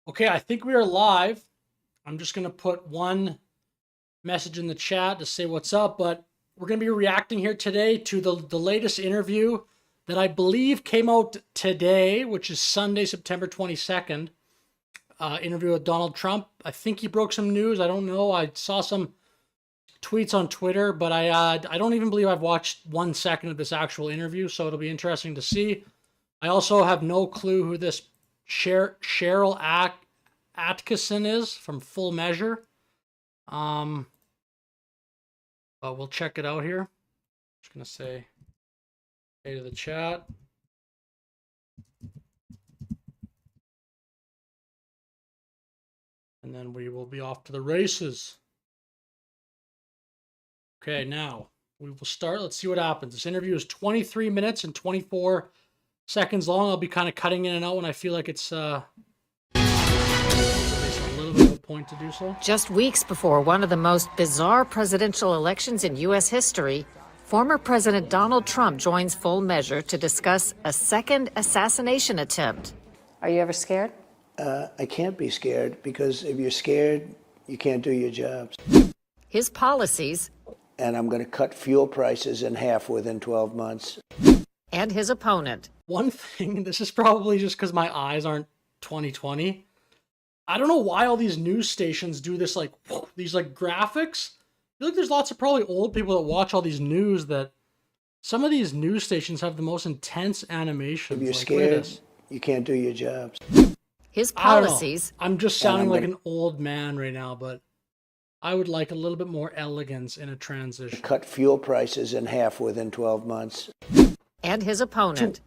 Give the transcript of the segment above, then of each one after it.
Okay, I think we are live. I'm just going to put one message in the chat to say what's up, but we're going to be reacting here today to the latest interview that I believe came out today, which is Sunday, September 22nd. Interview with Donald Trump. I think he broke some news. I don't know. I saw some tweets on Twitter, but I don't even believe I've watched 1 second of this actual interview, so it'll be interesting to see. I also have no clue who this Cheryl Atkinson is from Full Measure. But we'll check it out here. Just gonna say hey to the chat. And then we will be off to the races. Okay, now we will start. Let's see what happens. This interview is 23 minutes and 24 seconds long. I'll be kind of cutting in and out when I feel like it's a little bit of a point to do so. Just weeks before one of the most bizarre presidential elections in U.S. history, former President Donald Trump joins Full Measure to discuss a second assassination attempt. Are you ever scared? I can't be scared, because if you're scared, you can't do your jobs. His policies. And I'm going to cut fuel prices in half within 12 months. And his opponent. One thing, this is probably just because my eyes aren't 20/20. I don't know why all these news stations do this, these graphics. I feel like there's lots of probably old people that watch all these news that some of these news stations have the most intense animations. If you're scared, you can't do your jobs. His policies. I'm just sounding like an old man right now, but I would like a little bit more elegance in a transition. Cut fuel prices in half within 12 months. And his opponent.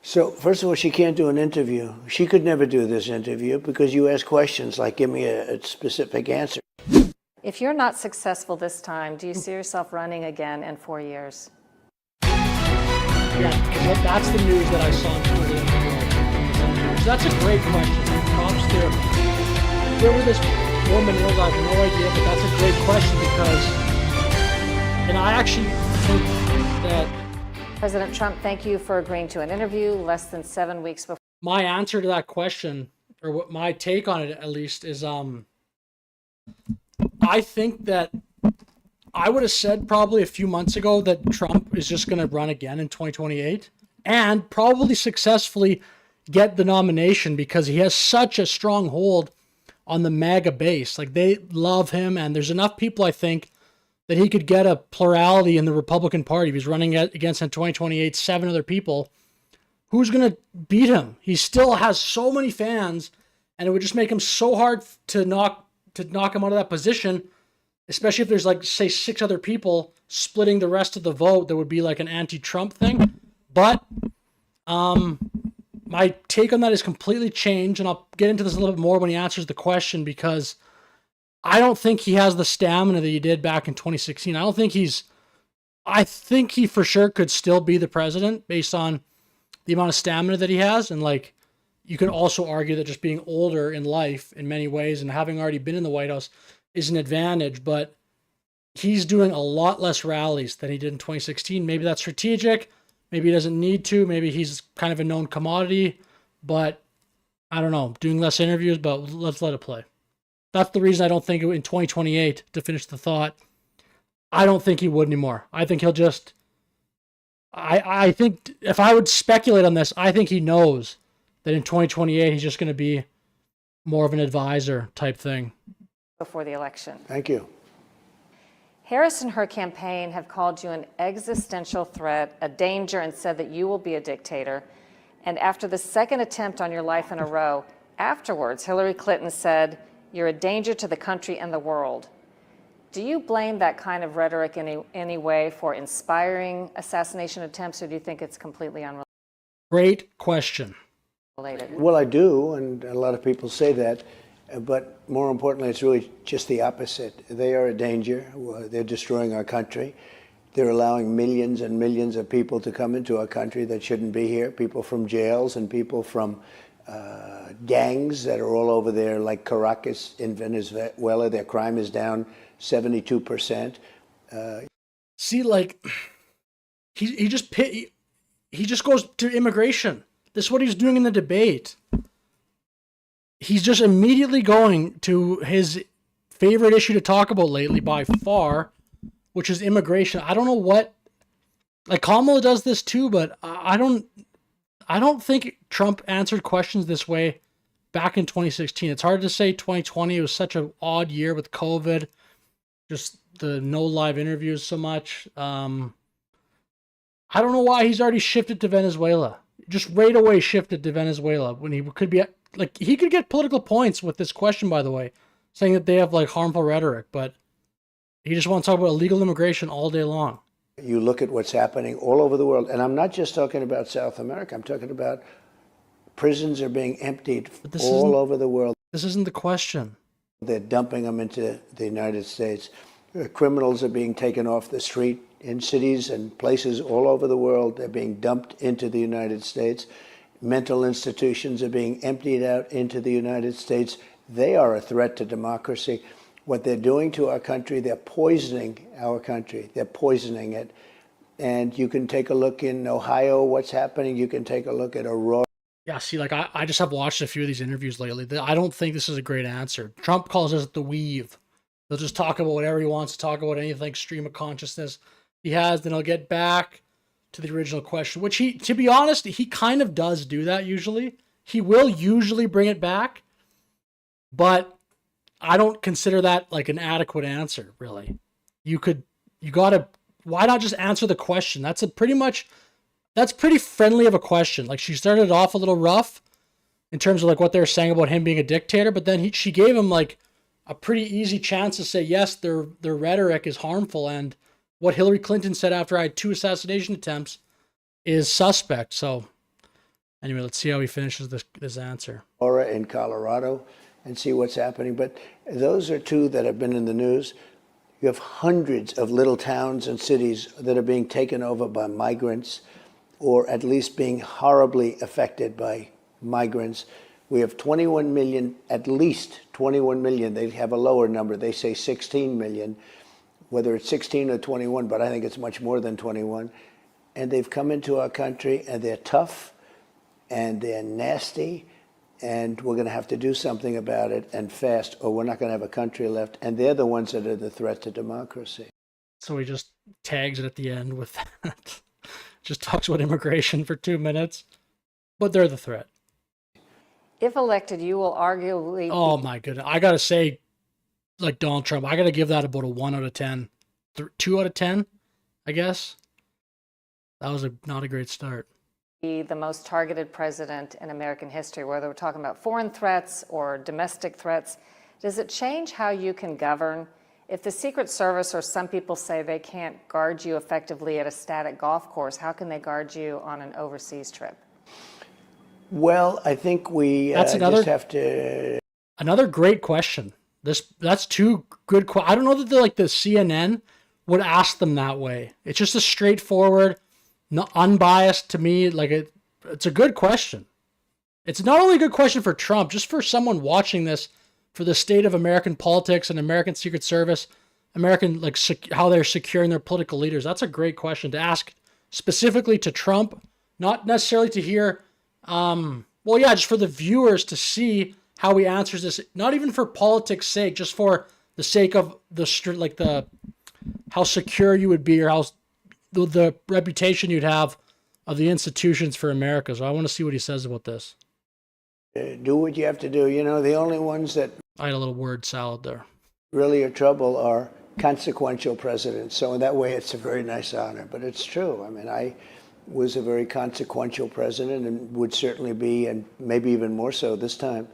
So, first of all, she can't do an interview. She could never do this interview because you ask questions like, give me a specific answer. If you're not successful this time, do you see yourself running again in 4 years? Yeah, that's the news that I saw on Twitter. So that's a great question. Props to whoever this woman is, I have no idea, but that's a great question because, and I actually think that President Trump, thank you for agreeing to an interview less than 7 weeks before. My answer to that question, or what my take on it at least, is I think that I would have said probably a few months ago that Trump is just going to run again in 2028 and probably successfully get the nomination because he has such a strong hold on the MAGA base. Like, they love him, and there's enough people, I think, that he could get a plurality in the Republican Party. If he's running against in 2028 7 other people, who's going to beat him? He still has so many fans, and it would just make him so hard to knock him out of that position, especially if there's, say, 6 other people splitting the rest of the vote. That would be like an anti-Trump thing. But my take on that is completely changed, and I'll get into this a little bit more when he answers the question, because I don't think he has the stamina that he did back in 2016. I think he for sure could still be the president based on the amount of stamina that he has. And you could also argue that just being older in life in many ways and having already been in the White House is an advantage, but he's doing a lot less rallies than he did in 2016. Maybe that's strategic. Maybe he doesn't need to. Maybe he's kind of a known commodity, but I don't know, doing less interviews, but let's let it play. That's the reason I don't think in 2028, to finish the thought, I don't think he would anymore. I think he'll just, I think if I would speculate on this, I think he knows that in 2028, he's just going to be more of an advisor type thing. Before the election. Thank you. Harris and her campaign have called you an existential threat, a danger, and said that you will be a dictator. And after the second attempt on your life in a row, afterwards, Hillary Clinton said, you're a danger to the country and the world. Do you blame that kind of rhetoric in any way for inspiring assassination attempts, or do you think it's completely unrelated? Great question. Well, I do, and a lot of people say that, but more importantly, it's really just the opposite. They are a danger. They're destroying our country. They're allowing millions and millions of people to come into our country that shouldn't be here, people from jails and people from gangs that are all over there, like Caracas in Venezuela. Their crime is down 72%. See, he just goes to immigration. This is what he's doing in the debate. he's just immediately going to his favorite issue to talk about lately by far, which is immigration. I don't know what, like Kamala does this too, but I don't think Trump answered questions this way back in 2016. It's hard to say 2020. It was such an odd year with COVID, just the no live interviews so much. I don't know why he's already shifted to Venezuela. Just right away shifted to Venezuela when he could be like, he could get political points with this question, by the way, saying that they have like harmful rhetoric, but he just wants to talk about illegal immigration all day long. You look at what's happening all over the world, and I'm not just talking about South America. I'm talking about prisons are being emptied all over the world. This isn't the question. They're dumping them into the United States. Criminals are being taken off the street in cities and places all over the world. They're being dumped into the United States. Mental institutions are being emptied out into the United States. They are a threat to democracy. What they're doing to our country, they're poisoning our country. They're poisoning it. And you can take a look in Ohio, what's happening. You can take a look at Aurora. Yeah, see, like I just have watched a few of these interviews lately. I don't think this is a great answer. Trump calls us the weave. He'll just talk about whatever he wants to talk about, anything stream of consciousness he has. Then he'll get back to the original question, which he, to be honest, he kind of does do that usually. He will usually bring it back, but I don't consider that like an adequate answer, really. Why not just answer the question? That's pretty friendly of a question. Like, she started off a little rough in terms of like what they were saying about him being a dictator, but then she gave him like a pretty easy chance to say, yes, their rhetoric is harmful, and what Hillary Clinton said after I had 2 assassination attempts is suspect. So anyway, let's see how he finishes this answer. In Colorado, and see what's happening. But those are 2 that have been in the news. You have hundreds of little towns and cities that are being taken over by migrants, or at least being horribly affected by migrants. We have 21 million, at least 21 million. They have a lower number. They say 16 million, whether it's 16 or 21, but I think it's much more than 21. And they've come into our country, and they're tough, and they're nasty, and we're going to have to do something about it, and fast, or we're not going to have a country left. And they're the ones that are the threat to democracy. So he just tags it at the end with that. Just talks about immigration for 2 minutes, but they're the threat. If elected, you will arguably... Oh my goodness. I got to say, like Donald Trump, I got to give that about a 1 out of 10. 2 out of 10, I guess. That was not a great start. Be the most targeted president in American history, whether we're talking about foreign threats or domestic threats. Does it change how you can govern? If the Secret Service, or some people say they can't guard you effectively at a static golf course, how can they guard you on an overseas trip? Well, I think we just have to... Another great question. That's 2 good questions. I don't know that the CNN would ask them that way. It's just a straightforward, unbiased, to me, it's a good question. It's not only a good question for Trump, just for someone watching this, for the state of American politics and American Secret Service, how they're securing their political leaders. That's a great question to ask specifically to Trump, not necessarily to hear, just for the viewers to see how he answers this, not even for politics' sake, just for the sake of how secure you would be, or how the reputation you'd have of the institutions for America. So I want to see what he says about this. Do what you have to do. The only ones that... I had a little word salad there. Really are trouble are consequential presidents. So in that way, it's a very nice honor. But it's true. I mean, I was a very consequential president, and would certainly be, and maybe even more so this time,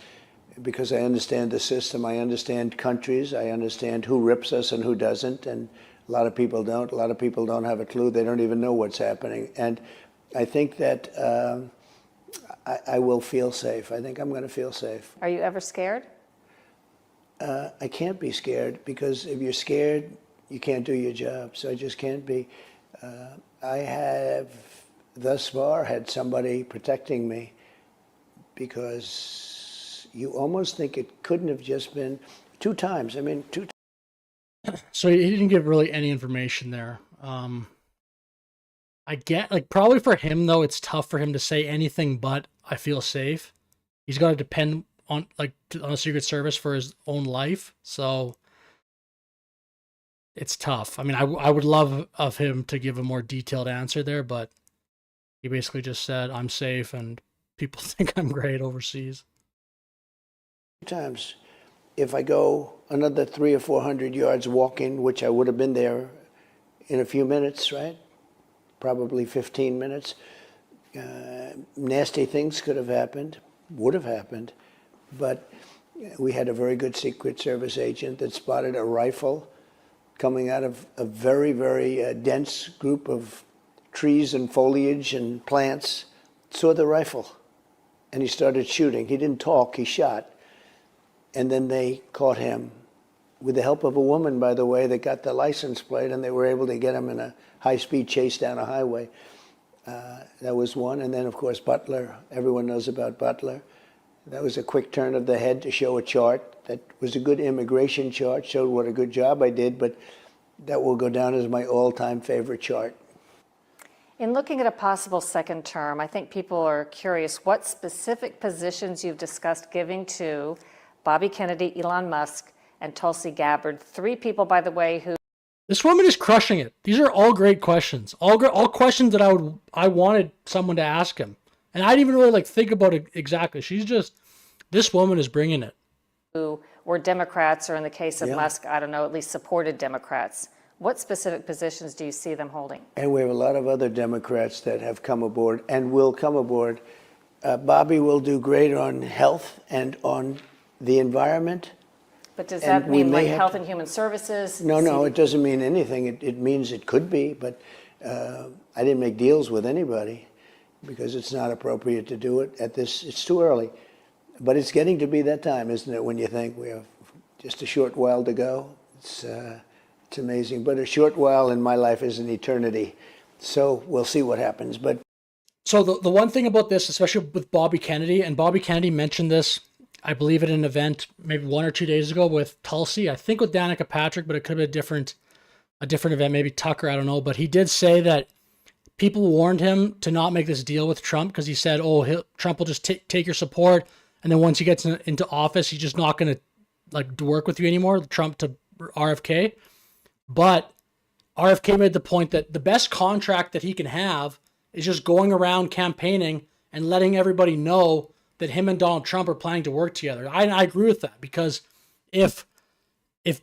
because I understand the system. I understand countries. I understand who rips us and who doesn't. And a lot of people don't. A lot of people don't have a clue. They don't even know what's happening. And I think that I will feel safe. I think I'm going to feel safe. Are you ever scared? I can't be scared, because if you're scared, you can't do your job. So I just can't be. I have thus far had somebody protecting me, because you almost think it couldn't have just been 2 times. I mean, 2 times. So he didn't give really any information there. I get, probably for him, though, it's tough for him to say anything but I feel safe. He's got to depend on a Secret Service for his own life. So it's tough. I mean, I would love of him to give a more detailed answer there, but he basically just said, I'm safe and people think I'm great overseas. Times, if I go another 300 or 400 yards walking, which I would have been there in a few minutes, right? Probably 15 minutes. Nasty things could have happened, would have happened, but we had a very good Secret Service agent that spotted a rifle coming out of a very, very dense group of trees and foliage and plants, saw the rifle, and he started shooting. He didn't talk, he shot. And then they caught him with the help of a woman, by the way, that got the license plate, and they were able to get him in a high-speed chase down a highway. That was one. And then, of course, Butler. Everyone knows about Butler. That was a quick turn of the head to show a chart. That was a good immigration chart, showed what a good job I did, but that will go down as my all-time favorite chart. In looking at a possible second term, I think people are curious what specific positions you've discussed giving to Bobby Kennedy, Elon Musk, and Tulsi Gabbard. 3 people, by the way, who... This woman is crushing it. These are all great questions. All questions that I wanted someone to ask him. And I didn't even really think about it exactly. This woman is bringing it. Who were Democrats, or in the case of Musk, I don't know, at least supported Democrats. What specific positions do you see them holding? And we have a lot of other Democrats that have come aboard and will come aboard. Bobby will do great on health and on the environment. But does that mean Health and Human Services? No, it doesn't mean anything. It means it could be, but I didn't make deals with anybody because it's not appropriate to do it at this. It's too early. But it's getting to be that time, isn't it, when you think we have just a short while to go? It's amazing. But a short while in my life is an eternity. So we'll see what happens. But so the one thing about this, especially with Bobby Kennedy, and Bobby Kennedy mentioned this, I believe, at an event maybe 1 or 2 days ago with Tulsi, I think with Danica Patrick, but it could have been a different event, maybe Tucker, I don't know. But he did say that people warned him to not make this deal with Trump because he said, Trump will just take your support. And then once he gets into office, he's just not going to work with you anymore, Trump to RFK. But RFK made the point that the best contract that he can have is just going around campaigning and letting everybody know that him and Donald Trump are planning to work together. I agree with that, because if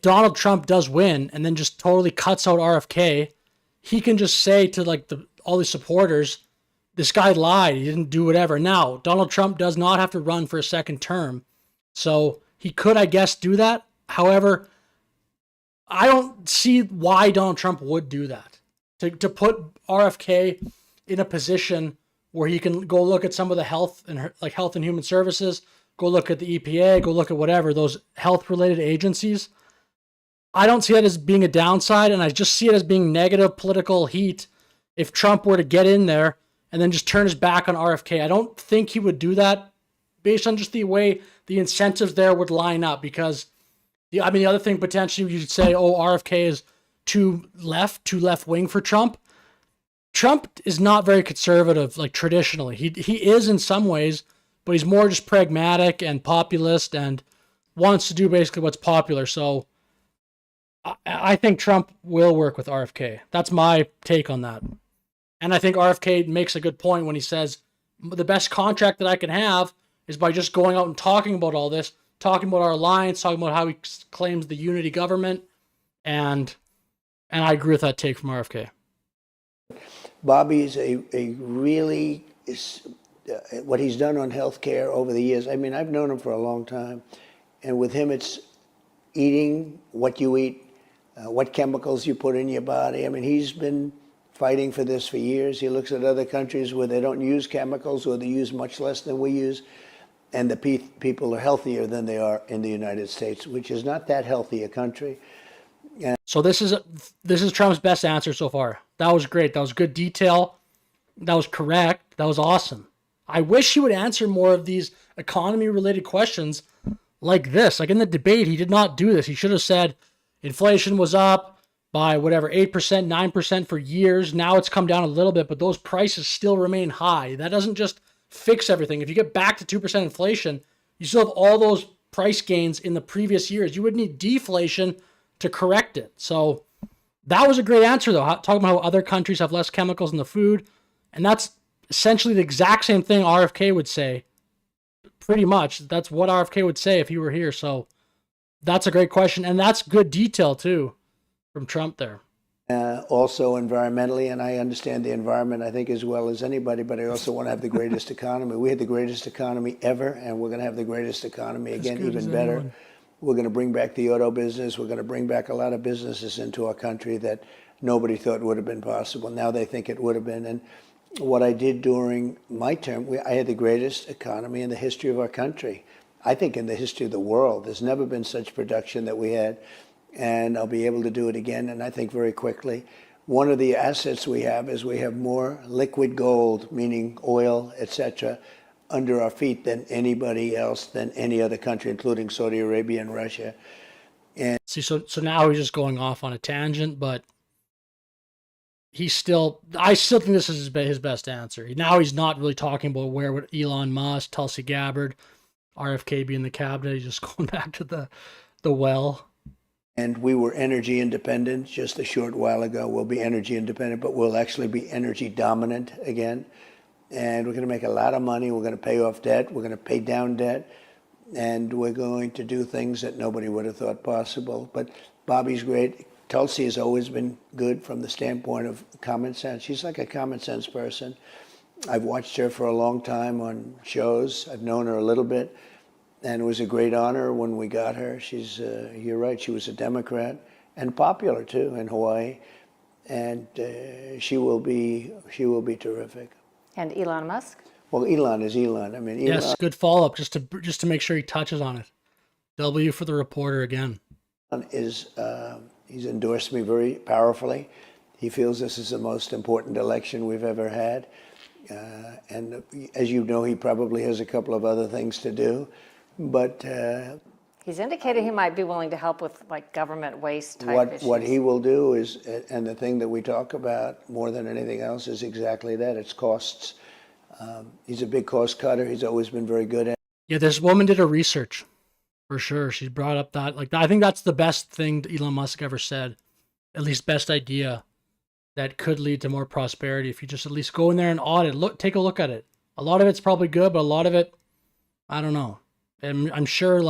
Donald Trump does win and then just totally cuts out RFK, he can just say to all these supporters, this guy lied, he didn't do whatever. Now, Donald Trump does not have to run for a second term, so he could, I guess, do that. However, I don't see why Donald Trump would do that. To put RFK in a position where he can go look at some of the health and human services, go look at the EPA, go look at whatever, those health-related agencies. I don't see that as being a downside, and I just see it as being negative political heat if Trump were to get in there and then just turn his back on RFK. I don't think he would do that based on just the way the incentives there would line up, because the other thing potentially you'd say, RFK is too left wing for Trump. Trump is not very conservative, traditionally. He is in some ways, but he's more just pragmatic and populist and wants to do basically what's popular. So I think Trump will work with RFK. That's my take on that. And I think RFK makes a good point when he says the best contract that I can have is by just going out and talking about all this, talking about our alliance, talking about how he claims the unity government. And I agree with that take from RFK. Bobby is a really, what he's done on healthcare over the years. I mean, I've known him for a long time. And with him, it's eating what you eat, what chemicals you put in your body. I mean, he's been fighting for this for years. He looks at other countries where they don't use chemicals, or they use much less than we use. And the people are healthier than they are in the United States, which is not that healthy a country. So this is Trump's best answer so far. That was great. That was good detail. That was correct. That was awesome. I wish he would answer more of these economy-related questions like this. Like in the debate, he did not do this. He should have said inflation was up by 8%, 9% for years. Now it's come down a little bit, but those prices still remain high. That doesn't just fix everything. If you get back to 2% inflation, You still have all those price gains in the previous years. You would need deflation to correct it. So that was a great answer, though, talking about how other countries have less chemicals in the food. And that's essentially the exact same thing RFK would say. Pretty much. That's what RFK would say if he were here. So that's a great question. And that's good detail, too, from Trump there. Also environmentally, and I understand the environment, I think, as well as anybody, but I also want to have the greatest economy. We had the greatest economy ever, and we're going to have the greatest economy again, even better. Anyone. We're going to bring back the auto business. We're going to bring back a lot of businesses into our country that nobody thought would have been possible. Now they think it would have been. And what I did during my term, I had the greatest economy in the history of our country. I think in the history of the world. There's never been such production that we had. And I'll be able to do it again, and I think very quickly. One of the assets we have is we have more liquid gold, meaning oil, etc., under our feet than anybody else, than any other country, including Saudi Arabia and Russia. And see, so now he's just going off on a tangent, but I still think this is his best answer. Now he's not really talking about where would Elon Musk, Tulsi Gabbard, RFK be in the cabinet. He's just going back to the well. And we were energy independent just a short while ago. We'll be energy independent, but we'll actually be energy dominant again. And we're going to make a lot of money. We're going to pay off debt. We're going to pay down debt. And we're going to do things that nobody would have thought possible. But Bobby's great. Tulsi has always been good from the standpoint of common sense. She's like a common sense person. I've watched her for a long time on shows. I've known her a little bit. And it was a great honor when we got her. She's, you're right, she was a Democrat and popular too in Hawaii. And she will be terrific. And Elon Musk? Well, Elon is Elon. I mean, Elon, yes, good follow-up just to make sure he touches on it. W for the reporter again. He's endorsed me very powerfully. He feels this is the most important election we've ever had. And as you know, he probably has a couple of other things to do. But he's indicated he might be willing to help with like government waste type issues. What he will do is, and the thing that we talk about more than anything else is exactly that. It's costs. He's a big cost cutter. He's always been very good at it. Yeah, this woman did her research for sure. She brought up that I think that's the best thing Elon Musk ever said, at least best idea that could lead to more prosperity if you just at least go in there and audit. Take a look at it. A lot of it's probably good, but a lot of it, I don't know. And I'm sure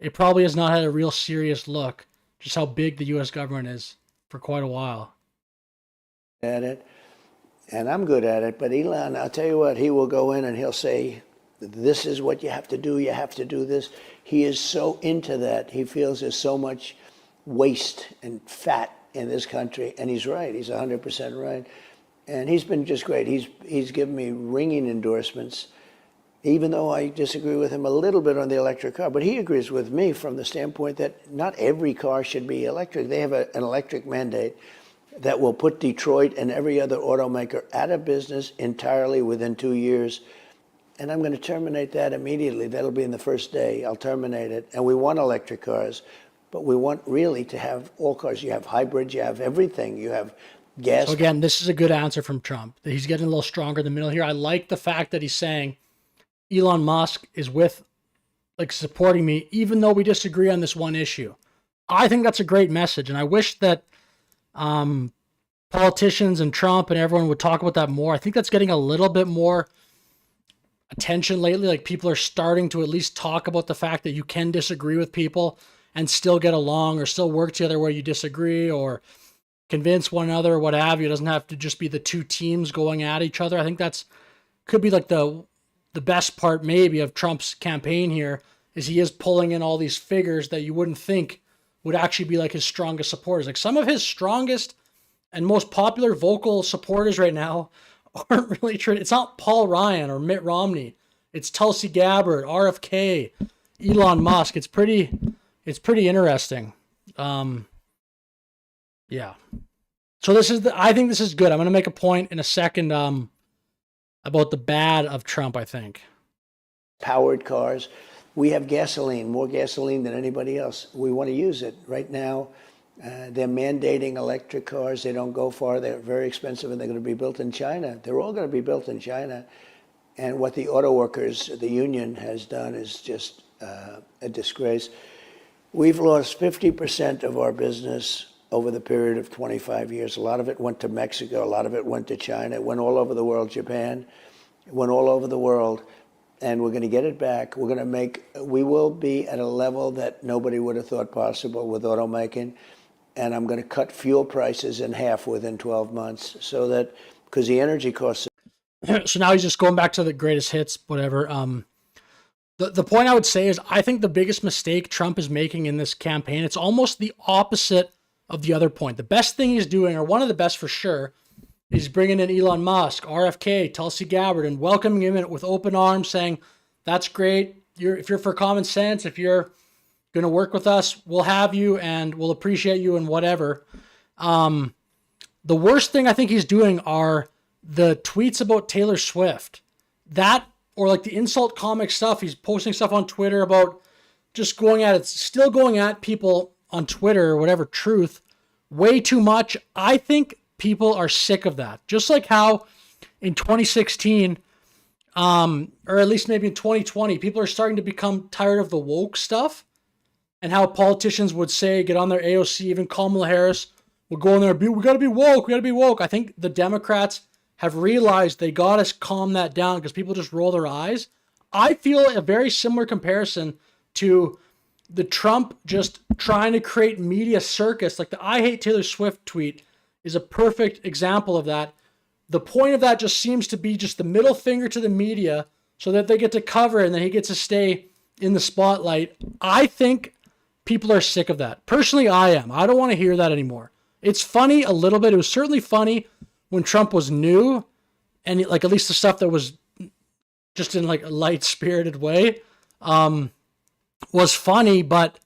it probably has not had a real serious look just how big the U.S. government is for quite a while. At it, and I'm good at it. But Elon, I'll tell you what, he will go in and he'll say, "This is what you have to do. You have to do this." He is so into that. He feels there's so much waste and fat in this country, and he's right. He's 100% right, and he's been just great. He's given me ringing endorsements. Even though I disagree with him a little bit on the electric car, but he agrees with me from the standpoint that not every car should be electric. They have an electric mandate that will put Detroit and every other automaker out of business entirely within 2 years. And I'm going to terminate that immediately. That'll be in the first day. I'll terminate it. And we want electric cars, but we want really to have all cars. You have hybrids, you have everything. You have gas. So again, this is a good answer from Trump. He's getting a little stronger in the middle here. I like the fact that he's saying Elon Musk is supporting me, even though we disagree on this one issue. I think that's a great message, and I wish that politicians and Trump and everyone would talk about that more. I think that's getting a little bit more attention lately. Like, people are starting to at least talk about the fact that you can disagree with people and still get along or still work together where you disagree or convince one another or what have you. It doesn't have to just be the two teams going at each other. I think that's could be like the best part maybe of Trump's campaign here is he is pulling in all these figures that you wouldn't think would actually be like his strongest supporters. Like, some of his strongest and most popular vocal supporters right now aren't really true. It's not Paul Ryan or Mitt Romney. It's Tulsi Gabbard, RFK, Elon Musk. It's pretty interesting. Yeah. So I think this is good. I'm going to make a point in a second about the bad of Trump, I think. Powered cars. We have gasoline, more gasoline than anybody else. We want to use it. Right now, they're mandating electric cars. They don't go far. They're very expensive, and they're going to be built in China. They're all going to be built in China. And what the auto workers, the union, has done is just a disgrace. We've lost 50% of our business over the period of 25 years. A lot of it went to Mexico. A lot of it went to China. It went all over the world, Japan. It went all over the world. And we're going to get it back. We will be at a level that nobody would have thought possible with automaking. And I'm going to cut fuel prices in half within 12 months so that, because the energy costs. So now he's just going back to the greatest hits, whatever. The point I would say is I think the biggest mistake Trump is making in this campaign, it's almost the opposite of the other point. The best thing he's doing, or one of the best for sure, is bringing in Elon Musk, RFK, Tulsi Gabbard, and welcoming him in with open arms, saying, that's great. If you're for common sense, if you're going to work with us, we'll have you and we'll appreciate you and whatever. The worst thing I think he's doing are the tweets about Taylor Swift. That, or like the insult comic stuff. He's posting stuff on Twitter about just still going at people on Twitter or whatever, truth, way too much. I think people are sick of that. Just like how in 2016, or at least maybe in 2020, people are starting to become tired of the woke stuff and how politicians would say, get on their AOC, even Kamala Harris would go in there, we got to be woke, we got to be woke. I think the Democrats have realized they got to calm that down because people just roll their eyes. I feel a very similar comparison to the Trump just trying to create media circus. Like the I hate Taylor Swift tweet is a perfect example of that. The point of that just seems to be just the middle finger to the media so that they get to cover it and then he gets to stay in the spotlight. I think people are sick of that. Personally, I am. I don't want to hear that anymore. It's funny a little bit. It was certainly funny when Trump was new, and like at least the stuff that was just in like a light-spirited way was funny, but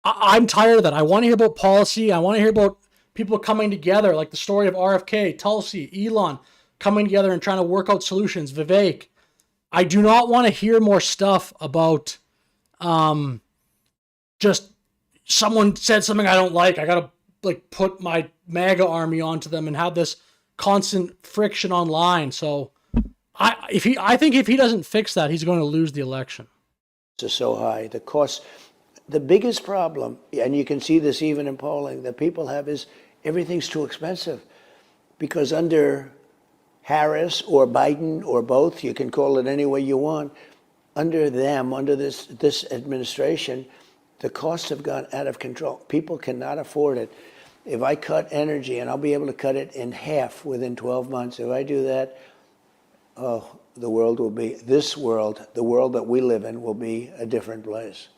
I'm tired of that. I want to hear about policy. I want to hear about people coming together, like the story of RFK, Tulsi, Elon, coming together and trying to work out solutions, Vivek. I do not want to hear more stuff about just someone said something I don't like. I got to like put my MAGA army onto them and have this constant friction online. So I think if he doesn't fix that, he's going to lose the election. Is so high. The cost, the biggest problem, and you can see this even in polling, that people have is everything's too expensive. Because under Harris or Biden or both, you can call it any way you want, under them, under this administration, the costs have gone out of control. People cannot afford it. If I cut energy, and I'll be able to cut it in half within 12 months, if I do that, the world will be, the world that we live in will be a different place.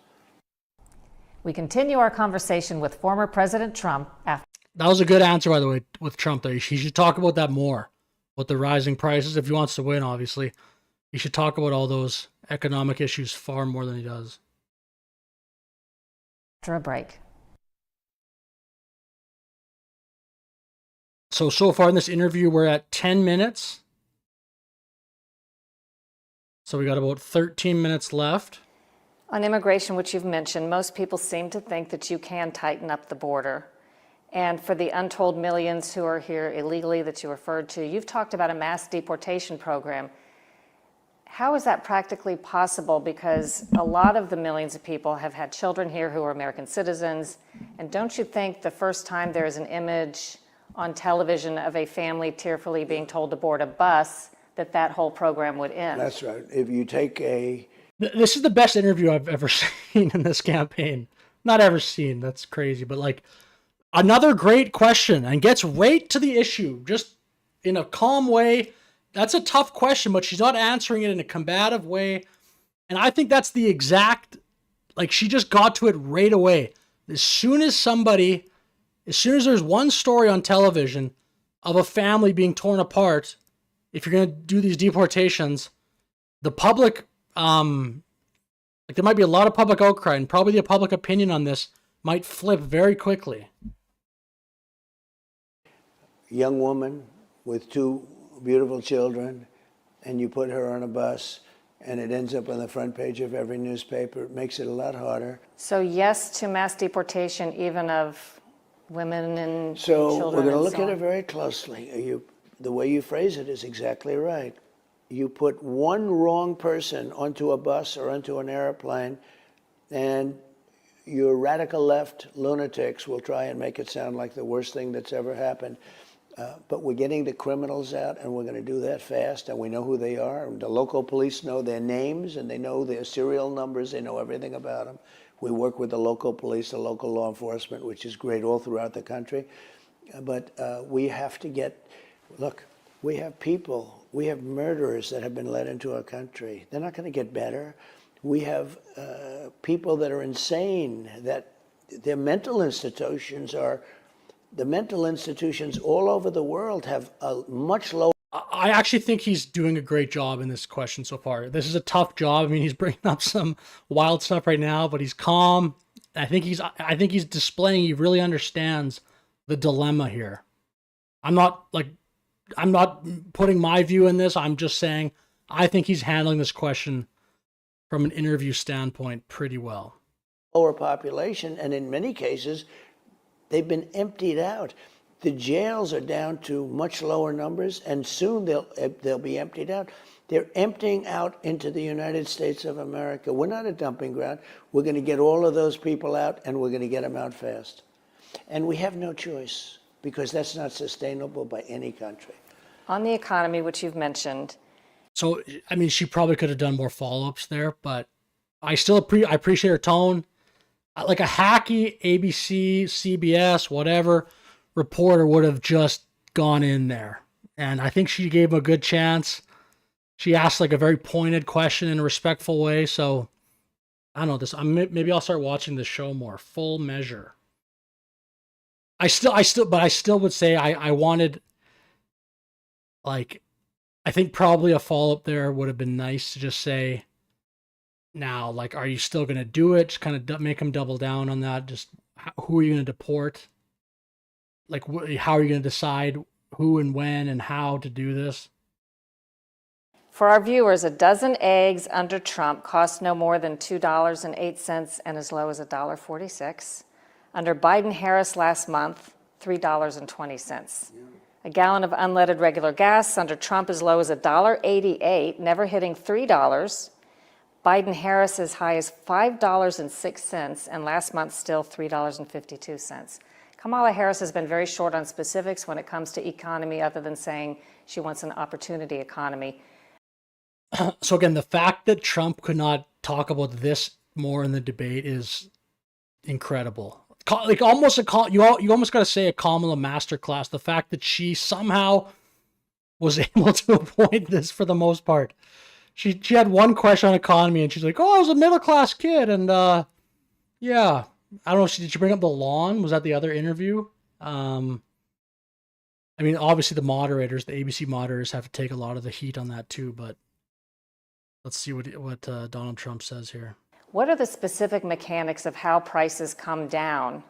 We continue our conversation with former President Trump after. That was a good answer, by the way, with Trump, though. He should talk about that more, about the rising prices. If he wants to win, obviously, he should talk about all those economic issues far more than he does. After a break. So far in this interview, we're at 10 minutes. So we got about 13 minutes left. On immigration, which you've mentioned, most people seem to think that you can tighten up the border. And for the untold millions who are here illegally that you referred to, you've talked about a mass deportation program. How is that practically possible? Because a lot of the millions of people have had children here who are American citizens. And don't you think the first time there is an image on television of a family tearfully being told to board a bus, that whole program would end? That's right. If you take This is the best interview I've ever seen in this campaign. Not ever seen, that's crazy. But like, another great question and gets right to the issue, just in a calm way. That's a tough question, but she's not answering it in a combative way. And I think that's the exact, like she just got to it right away. As soon as there's one story on television of a family being torn apart, if you're going to do these deportations, the public, like there might be a lot of public outcry, and probably the public opinion on this might flip very quickly. young woman with two beautiful children, and you put her on a bus, and it ends up on the front page of every newspaper. It makes it a lot harder. So yes to mass deportation, even of women and So children. we're going to and look so at it on. very closely. The way you phrase it is exactly right. you put one wrong person onto a bus or onto an airplane, and your radical left lunatics will try and make it sound like the worst thing that's ever happened. But we're getting the criminals out, and we're going to do that fast, and we know who they are. The local police know their names, and they know their serial numbers. They know everything about them. We work with the local police, the local law enforcement, which is great all throughout the country. But we have to get, look, we have people, we have murderers that have been let into our country. They're not going to get better. We have people that are insane, that their mental institutions are, the mental institutions all over the world have a much lower. I actually think he's doing a great job in this question so far. This is a tough job. I mean, he's bringing up some wild stuff right now, but he's calm. I think he's displaying he really understands the dilemma here. I'm not putting my view in this. I'm just saying I think he's handling this question from an interview standpoint pretty well. Lower population, and in many cases, they've been emptied out. The jails are down to much lower numbers, and soon they'll be emptied out. They're emptying out into the United States of America. We're not a dumping ground. We're going to get all of those people out, and we're going to get them out fast. And we have no choice, because that's not sustainable by any country. On the economy, which you've mentioned. So, I mean, she probably could have done more follow-ups there, but I still I appreciate her tone. Like a hacky ABC, CBS, whatever reporter would have just gone in there. And I think she gave him a good chance. She asked like a very pointed question in a respectful way. So I don't know, maybe I'll start watching this show more. Full Measure. I still would say I wanted, like, I think probably a follow-up there would have been nice to just say, now, like, are you still going to do it? Just kind of make them double down on that. Just who are you going to deport? Like, how are you going to decide who and when and how to do this? For our viewers, a dozen eggs under Trump cost no more than $2.08 and as low as $1.46. Under Biden-Harris last month, $3.20. A gallon of unleaded regular gas under Trump as low as $1.88, never hitting $3. Biden-Harris as high as $5.06, and last month still $3.52. Kamala Harris has been very short on specifics when it comes to economy, other than saying she wants an opportunity economy. So again, the fact that Trump could not talk about this more in the debate is incredible. Like almost you almost got to say a Kamala masterclass. The fact that she somehow was able to avoid this for the most part. She had one question on economy, and she's like, "Oh, I was a middle class kid," and yeah, I don't know. Did she bring up the lawn? Was that the other interview? I mean, obviously the moderators, the ABC moderators, have to take a lot of the heat on that too. But let's see what Donald Trump says here. What are the specific mechanics of how prices come down?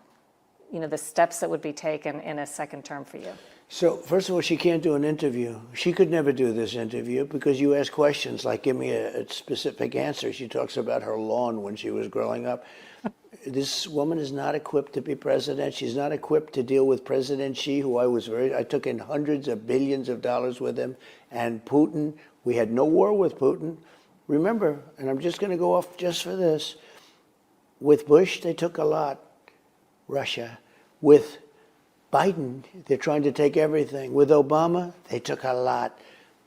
You know, the steps that would be taken in a second term for you. So, first of all, she can't do an interview. She could never do this interview because you ask questions like, give me a specific answer. She talks about her lawn when she was growing up. This woman is not equipped to be president. She's not equipped to deal with President Xi, who I took in hundreds of billions of dollars with him, and Putin. We had no war with Putin. Remember, and I'm just going to go off just for this, with Bush, they took a lot, Russia. With Biden, they're trying to take everything. With Obama, they took a lot.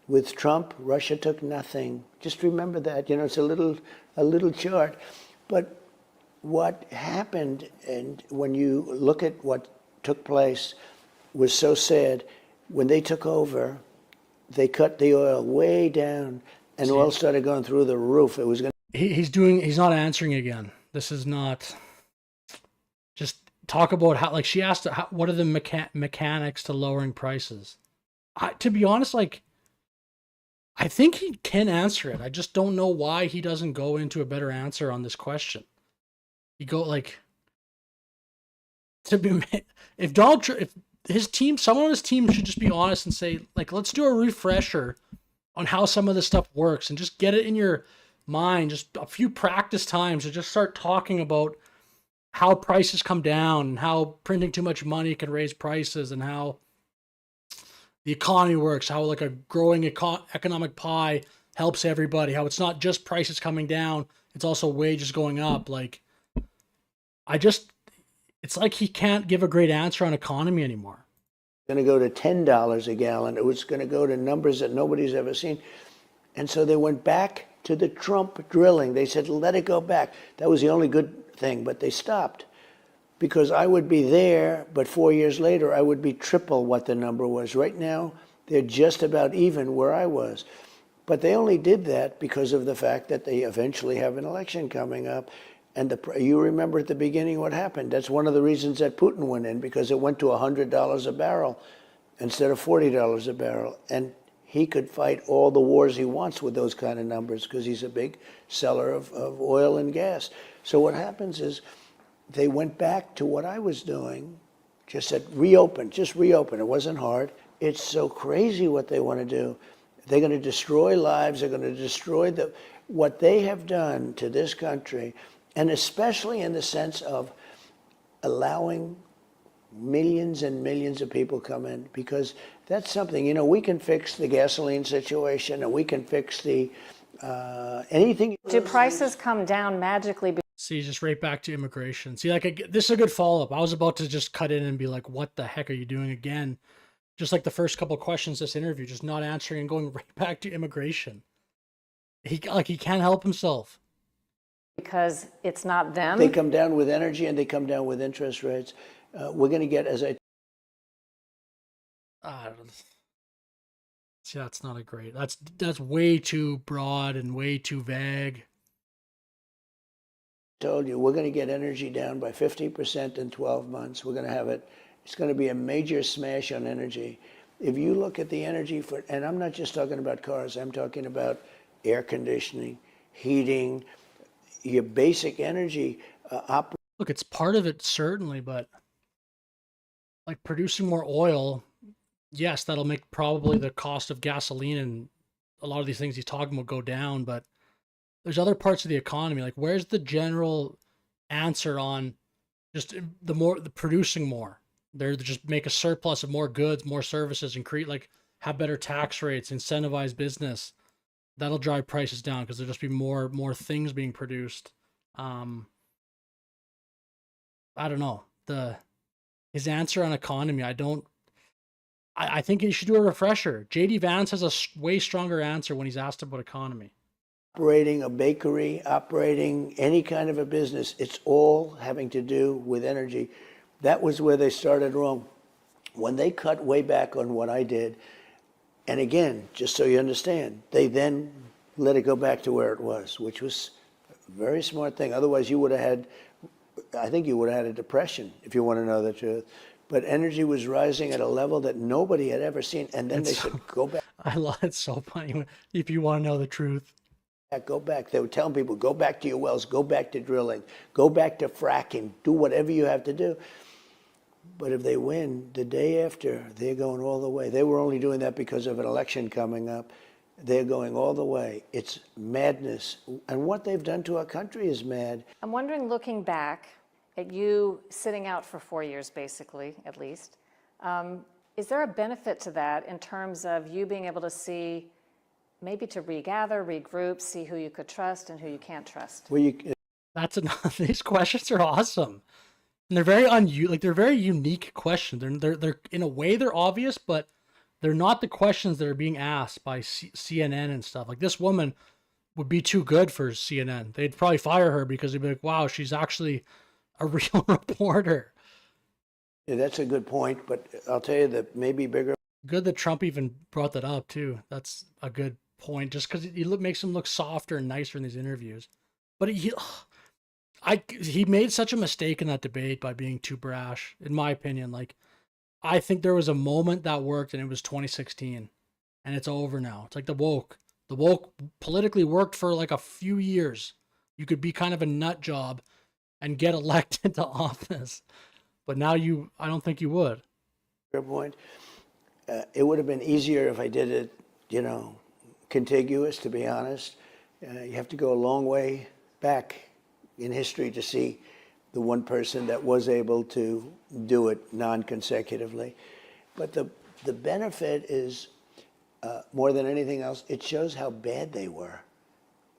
With Trump, Russia took nothing. Just remember that. You know, it's a little chart. But what happened, and when you look at what took place, was so sad. When they took over, they cut the oil way down, and oil started going through the roof. It was going. He's not answering again. This is not. Just talk about how, like, she asked, what are the mechanics to lowering prices? To be honest, like, I think he can answer it. I just don't know why he doesn't go into a better answer on this question. You go like, if Donald Trump, if his team, someone on his team should just be honest and say, like, let's do a refresher on how some of this stuff works and just get it in your mind, just a few practice times to just start talking about how prices come down and how printing too much money can raise prices and how the economy works, how like a growing economic pie helps everybody, how it's not just prices coming down, it's also wages going up. Like, it's like he can't give a great answer on economy anymore. Going to go to $10 a gallon. It was going to go to numbers that nobody's ever seen. And so they went back to the Trump drilling. They said, let it go back. That was the only good thing, but they stopped. Because I would be there, but 4 years later, I would be triple what the number was. Right now, they're just about even where I was. But they only did that because of the fact that they eventually have an election coming up. And you remember at the beginning what happened. That's one of the reasons that Putin went in, because it went to $100 a barrel instead of $40 a barrel. And he could fight all the wars he wants with those kind of numbers because he's a big seller of oil and gas. So what happens is they went back to what I was doing, just said reopen, just reopen. It wasn't hard. It's so crazy what they want to do. They're going to destroy lives. They're going to destroy what they have done to this country. And especially in the sense of allowing millions and millions of people come in, because that's something, you know, we can fix the gasoline situation and we can fix the anything. Do prices come down magically? See, just right back to immigration. See, like, this is a good follow-up. I was about to just cut in and be like, what the heck are you doing again? Just like the first couple of questions this interview, just not answering and going right back to immigration. He can't help himself. Because it's not them? They come down with energy and they come down with interest rates. We're going to get, as I see, that's not a great. That's way too broad and way too vague. Told you, we're going to get energy down by 50% in 12 months. We're going to have it. It's going to be a major smash on energy. If you look at the energy for, and I'm not just talking about cars, I'm talking about air conditioning, heating, your basic energy. Look, it's part of it, certainly, but like producing more oil, yes, that'll make probably the cost of gasoline and a lot of these things he's talking about go down, but there's other parts of the economy. Like, where's the general answer on just the producing more? They're just make a surplus of more goods, more services, and create, like, have better tax rates, incentivize business. That'll drive prices down because there'll just be more things being produced. I don't know. His answer on economy, I think he should do a refresher. JD Vance has a way stronger answer when he's asked about economy. Operating a bakery, operating any kind of a business, it's all having to do with energy. That was where they started wrong. When they cut way back on what I did, and again, just so you understand, they then let it go back to where it was, which was a very smart thing. Otherwise, you would have had, I think you would have had a depression, if you want to know the truth. But energy was rising at a level that nobody had ever seen. And then they said, go back. I love it. So funny. If you want to know the truth. Go back. They were telling people, go back to your wells, go back to drilling, go back to fracking, do whatever you have to do. But if they win, the day after, they're going all the way. They were only doing that because of an election coming up. They're going all the way. It's madness. And what they've done to our country is mad. I'm wondering, looking back at you sitting out for 4 years, basically, at least, is there a benefit to that in terms of you being able to see, maybe to regather, regroup, see who you could trust and who you can't trust? Well, these questions are awesome. And they're very they're very unique questions. They're in a way they're obvious, but they're not the questions that are being asked by CNN and stuff. Like, this woman would be too good for CNN. They'd probably fire her because they'd be like, wow, she's actually a real reporter. Yeah, that's a good point, but I'll tell you that maybe bigger. Good that Trump even brought that up too. That's a good point, just because he makes him look softer and nicer in these interviews. But he made such a mistake in that debate by being too brash, in my opinion. Like, I think there was a moment that worked, and it was 2016, and it's over now. It's like the woke politically worked for like a few years. You could be kind of a nut job and get elected to office, but now I don't think you would. Good point. It would have been easier if I did it, contiguous, to be honest. You have to go a long way back in history to see the one person that was able to do it non-consecutively. But the The benefit is, more than anything else, it shows how bad they were.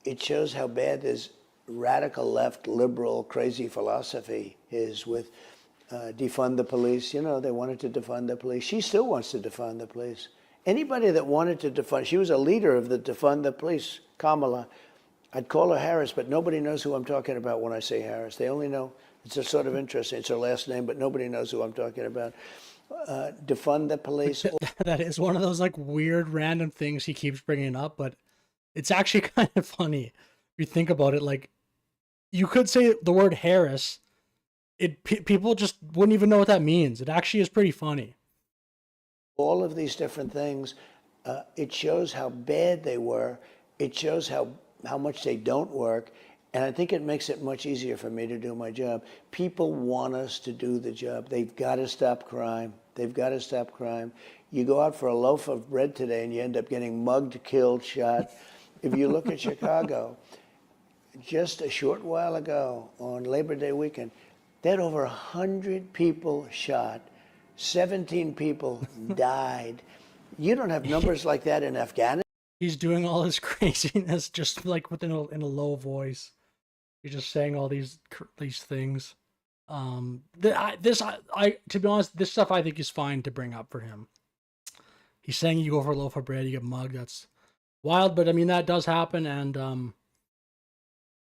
It shows how bad this radical left, liberal, crazy philosophy is with defund the police. You know, they wanted to defund the police. She still wants to defund the police. Anybody that wanted to defund, she was a leader of the defund the police, Kamala. I'd call her Harris, but nobody knows who I'm talking about when I say Harris. They only know, it's a sort of interesting, it's her last name, but nobody knows who I'm talking about. Defund the police. That is one of those like weird random things he keeps bringing up, but it's actually kind of funny if you think about it. Like, you could say the word Harris, people just wouldn't even know what that means. It actually is pretty funny. All of these different things, it shows how bad they were. It shows how much they don't work. And I think it makes it much easier for me to do my job. People want us to do the job. They've got to stop crime. They've got to stop crime. You go out for a loaf of bread today and you end up getting mugged, killed, shot. If you look at Chicago, just a short while ago on Labor Day weekend, they had over 100 people shot. 17 people died. You don't have numbers like that in Afghanistan. He's doing all this craziness just like in a low voice. He's just saying all these things. To be honest, this stuff I think is fine to bring up for him. He's saying you go for a loaf of bread, you get mugged. That's wild, but I mean that does happen, and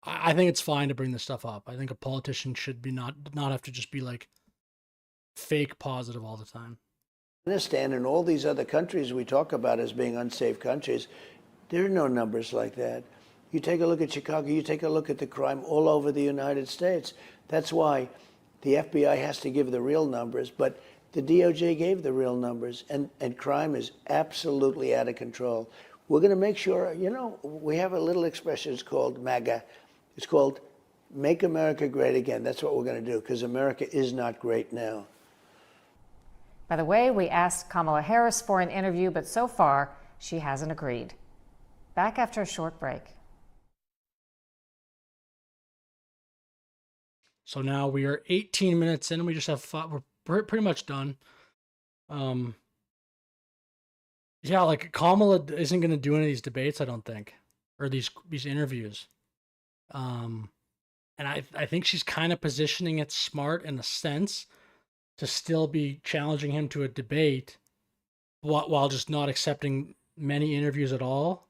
I think it's fine to bring this stuff up. I think a politician should be not have to just be like fake positive all the time. Afghanistan and all these other countries we talk about as being unsafe countries, there are no numbers like that. You take a look at Chicago, you take a look at the crime all over the United States. That's why the FBI has to give the real numbers, but the DOJ gave the real numbers, and crime is absolutely out of control. We're going to make sure, you know, we have a little expression, it's called MAGA. It's called Make America Great Again. That's what we're going to do, because America is not great now. By the way, we asked Kamala Harris for an interview, but so far, she hasn't agreed. Back after a short break. So now we are 18 minutes in, and we just have we're pretty much done. Yeah, like Kamala isn't going to do any of these debates, I don't think, or these interviews. And I think she's kind of positioning it smart in a sense to still be challenging him to a debate while just not accepting many interviews at all.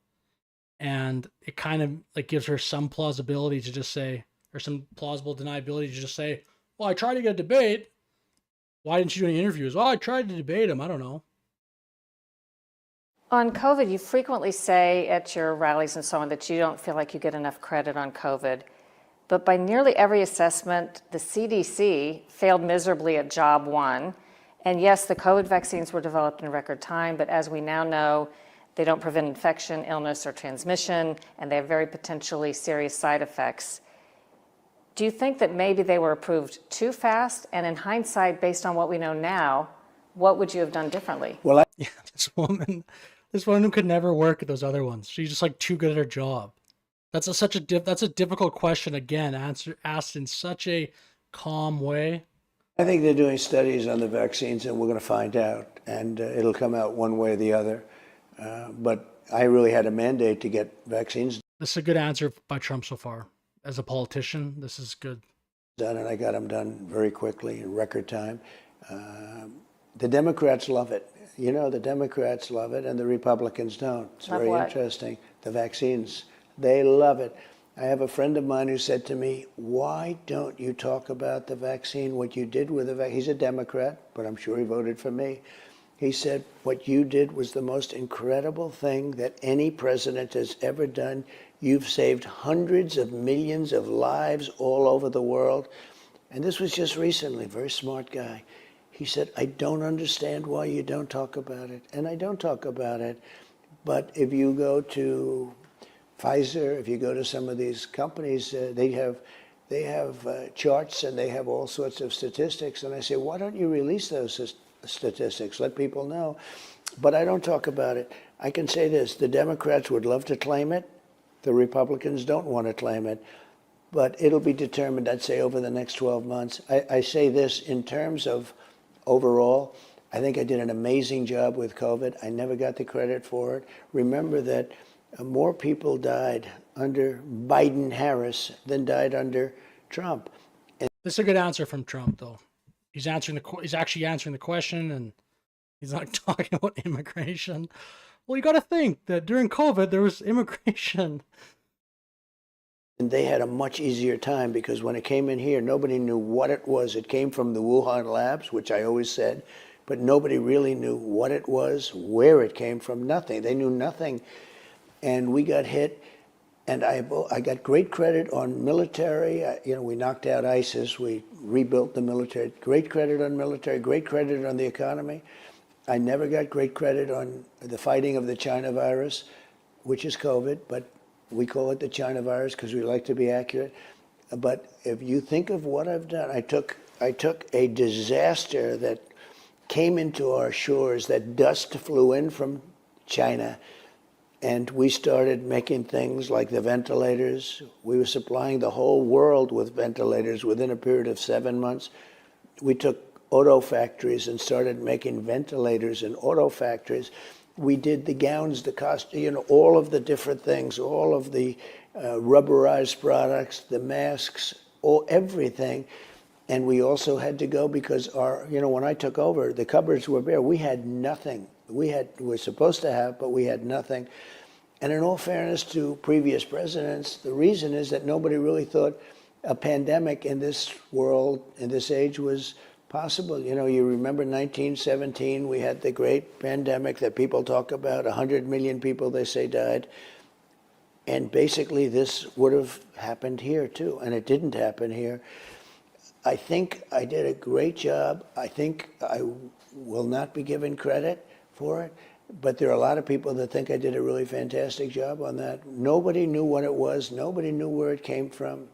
And it kind of like gives her some plausibility to just say, or some plausible deniability to just say, well, I tried to get a debate. Why didn't you do any interviews? Well, I tried to debate him. I don't know. On COVID, you frequently say at your rallies and so on that you don't feel like you get enough credit on COVID. But by nearly every assessment, the CDC failed miserably at job one. And yes, the COVID vaccines were developed in record time, but as we now know, they don't prevent infection, illness, or transmission, and they have very potentially serious side effects. Do you think that maybe they were approved too fast? And in hindsight, based on what we know now, what would you have done differently? Well, Yeah, this woman who could never work at those other ones. She's just like too good at her job. That's that's a difficult question again, asked in such a calm way. I think they're doing studies on the vaccines, and we're going to find out, and it'll come out one way or the other. But I really had a mandate to get vaccines This is a good answer by Trump so far. As a politician, this is good. done, and I got them done very quickly in record time. The Democrats love it. You know, the Democrats love it, and the Republicans don't. It's Love very what? interesting. The vaccines, they love it. I have a friend of mine who said to me, why don't you talk about the vaccine, what you did with the vaccine? He's a Democrat, but I'm sure he voted for me. He said, what you did was the most incredible thing that any president has ever done. You've saved hundreds of millions of lives all over the world. And this was just recently, very smart guy. He said, I don't understand why you don't talk about it. And I don't talk about it. But if you go to Pfizer, if you go to some of these companies, they have charts and they have all sorts of statistics. And I say, why don't you release those statistics? Let people know. But I don't talk about it. I can say this, the Democrats would love to claim it. The Republicans don't want to claim it. But it'll be determined, I'd say, over the next 12 months. I say this in terms of overall, I think I did an amazing job with COVID. I never got the credit for it. Remember that more people died under Biden-Harris than died under Trump. This is a good answer from Trump, though. He's actually answering the question, and he's not talking about immigration. Well, you got to think that during COVID there was immigration. And they had a much easier time because when it came in here, nobody knew what it was. It came from the Wuhan labs, which I always said, but nobody really knew what it was, where it came from, nothing. They knew nothing. And we got hit, and I got great credit on military. We knocked out ISIS. We rebuilt the military. Great credit on military, great credit on the economy. I never got great credit on the fighting of the China virus, which is COVID, but we call it the China virus because we like to be accurate. But if you think of what I've done, I took a disaster that came into our shores, that dust flew in from China, and we started making things like the ventilators. We were supplying the whole world with ventilators within a period of 7 months. We took auto factories and started making ventilators in auto factories. We did the gowns, the costume, all of the different things, all of the rubberized products, the masks, everything. And we also had to go because when I took over, the cupboards were bare. We had nothing. We were supposed to have, but we had nothing. And in all fairness to previous presidents, the reason is that nobody really thought a pandemic in this world, in this age, was possible. You remember 1917, we had the great pandemic that people talk about. 100 million people, they say, died. And basically, this would have happened here, too. And it didn't happen here. I think I did a great job. I think I will not be given credit for it. But there are a lot of people that think I did a really fantastic job on that. Nobody knew what it was. Nobody knew where it came from.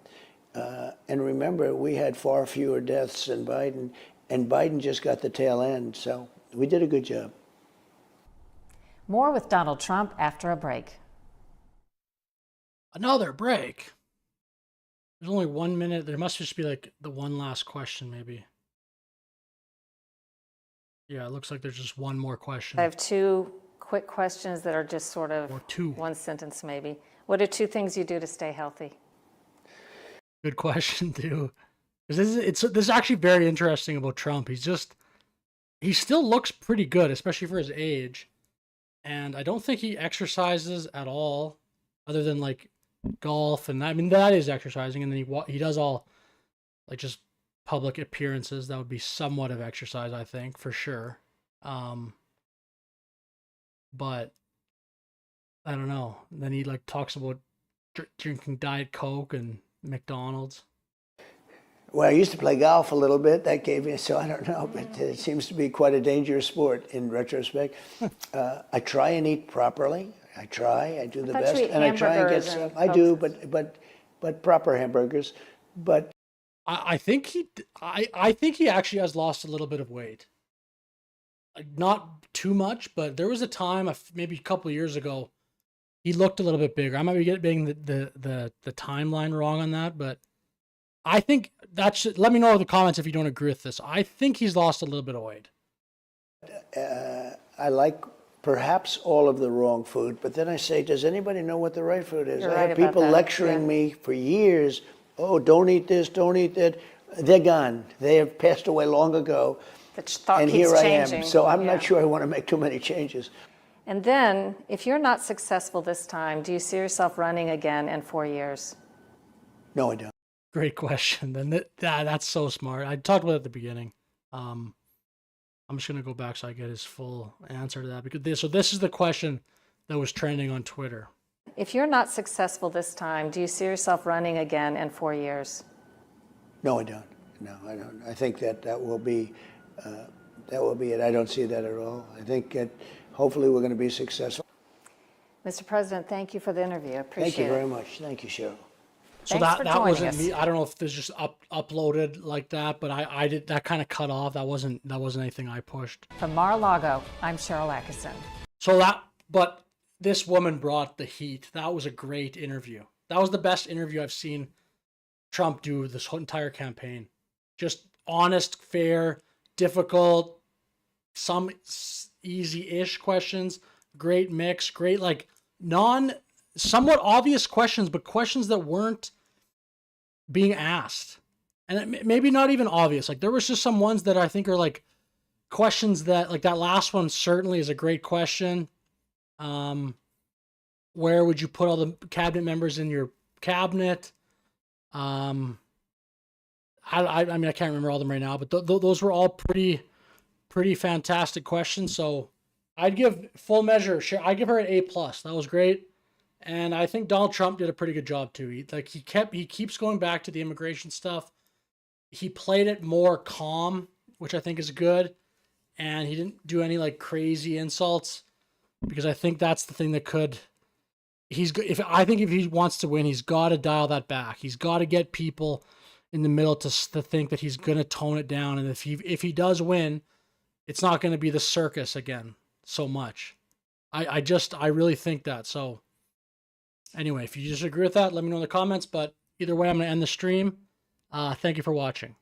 And remember, we had far fewer deaths than Biden, and Biden just got the tail end. So we did a good job. More with Donald Trump after a break. Another break. There's only 1 minute. There must just be like the one last question, maybe. Yeah, it looks like there's just one more question. I have two quick questions that are just sort of one sentence maybe. What are two things you do to stay healthy? Good question, too. This is actually very interesting about Trump. He still looks pretty good, especially for his age. And I don't think he exercises at all, other than like golf, and that is exercising. And then he does all like just public appearances. That would be somewhat of exercise, I think, for sure. But I don't know. Then he like talks about drinking Diet Coke and McDonald's. Well, I used to play golf a little bit. That gave me, so I don't know, but it seems to be quite a dangerous sport in retrospect. I try and eat properly. I do the best, and I try and get some. I do, but proper hamburgers. But I think he actually has lost a little bit of weight. Like, not too much, but there was a time, maybe a couple of years ago, he looked a little bit bigger. I might be getting the timeline wrong on that, but I think let me know in the comments if you don't agree with this. I think he's lost a little bit of weight. I like perhaps all of the wrong food, but then I say, does anybody know what the right food is? I have people lecturing me for years, oh, don't eat this, don't eat that. They're gone. They have passed away long ago. And here I am. So I'm not sure I want to make too many changes. And then, if you're not successful this time, do you see yourself running again in 4 years? No, I don't. Great question. Then that's so smart. I talked about it at the beginning. I'm just gonna go back so I get his full answer to that, because this is the question that was trending on Twitter. If you're not successful this time, do you see yourself running again in 4 years? No, I don't. No, I don't. I think that will be it. I don't see that at all. I think hopefully we're going to be successful. Mr. President, thank you for the interview. I appreciate it. Thank you very much. Thank you, Cheryl. So that wasn't me. I don't know if this just uploaded like that, but I did that kind of cut off. That wasn't anything I pushed. From Mar-a-Lago, I'm Cheryl Atkinson. But this woman brought the heat. That was a great interview. That was the best interview I've seen Trump do this whole entire campaign. Just honest, fair, difficult, some easy-ish questions, great mix, great like somewhat obvious questions, but questions that weren't being asked. And maybe not even obvious. Like there was just some ones that I think are like questions that, like that last one certainly is a great question. Where would you put all the cabinet members in your cabinet? I mean, I can't remember all of them right now, but those were all pretty fantastic questions. So I'd give full measure. I'd give her an A+. That was great. And I think Donald Trump did a pretty good job too. He keeps going back to the immigration stuff. He played it more calm, which I think is good. And he didn't do any like crazy insults, because I think that's the thing that could. I think if he wants to win, he's got to dial that back. He's got to get people in the middle to think that he's going to tone it down. And if he does win, it's not going to be the circus again so much. I really think that. So anyway, if you disagree with that, let me know in the comments. But either way, I'm going to end the stream. Thank you for watching.